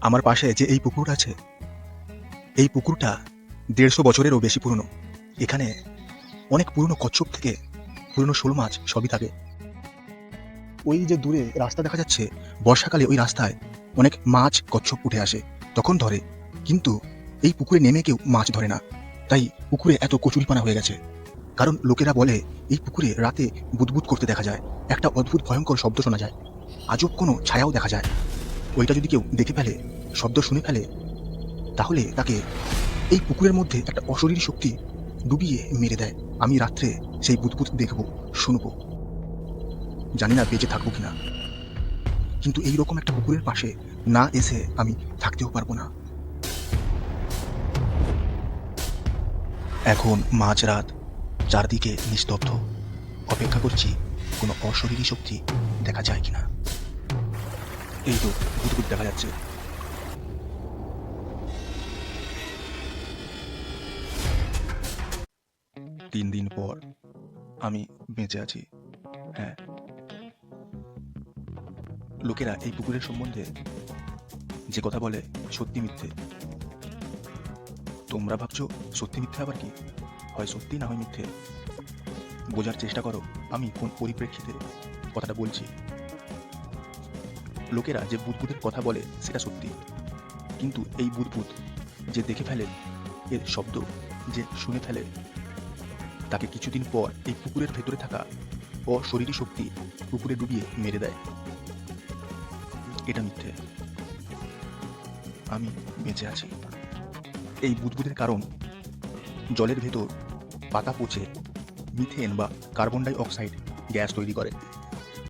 আমার পাশে যে এই পুকুরটা আছে, এই পুকুরটা 150 বছরেরও বেশি পুরনো। এখানে অনেক পুরনো কচ্ছপ থেকে পুরনো শোল মাছ সবই থাকে। ওই যে দূরে রাস্তা দেখা যাচ্ছে, বর্ষাকালে ওই রাস্তায় অনেক মাছ কচ্ছপ উঠে আসে, তখন ধরে। কিন্তু এই পুকুরে নেমে কেউ মাছ ধরে না, তাই পুকুরে এত কচুরিপানা হয়ে গেছে। কারণ লোকেরা বলে এই পুকুরে রাতে বুদবুদ করতে দেখা যায়, একটা অদ্ভুত ভয়ঙ্কর শব্দ শোনা যায়, আজব কোনো ছায়াও দেখা যায়। ওইটা যদি কেউ দেখে ফেলে, শব্দ শুনে ফেলে, তাহলে তাকে এই পুকুরের মধ্যে একটা অশরীরী শক্তি ডুবিয়ে মেরে দেয়। আমি রাত্রে সেই বুদবুদ দেখবো, শুনবো, জানি না বেঁচে থাকবো কিনা। কিন্তু এইরকম একটা পুকুরের পাশে না এসে আমি থাকতেও পারবো না। এখন মাঝরাত, চারদিকে নিস্তব্ধ। অপেক্ষা করছি কোনো অশরীরী শক্তি দেখা যায় কিনা। এই তো বুদবুদ দেখা যাচ্ছে। 3 দিন পর আমি বেঁচে আছি। হ্যাঁ, লোকেরা এই পুকুরের সম্বন্ধে যে কথা বলে সত্যি মিথ্যে। তোমরা ভাবছো সত্যি মিথ্যে আবার কি? হয় সত্যি না হয় মিথ্যে। বোঝার চেষ্টা করো আমি কোন পরিপ্রেক্ষিতে কথাটা বলছি। লোকেরা যে বুদবুদের কথা বলে সেটা সত্যি, কিন্তু এই বুদবুদ যে দেখে ফেলে, এর শব্দ যে শুনে ফেলে, তাকে কিছুদিন পর এই পুকুরের ভেতরে থাকা অশরীরী শক্তি পুকুরে ডুবিয়ে মেরে দেয়। এটা মিথ্যে। আমি বেঁচে আছি। এই বুদবুদের কারণ, জলের ভেতর পাতা পচে মিথেন বা কার্বন ডাই অক্সাইড গ্যাস তৈরি করে।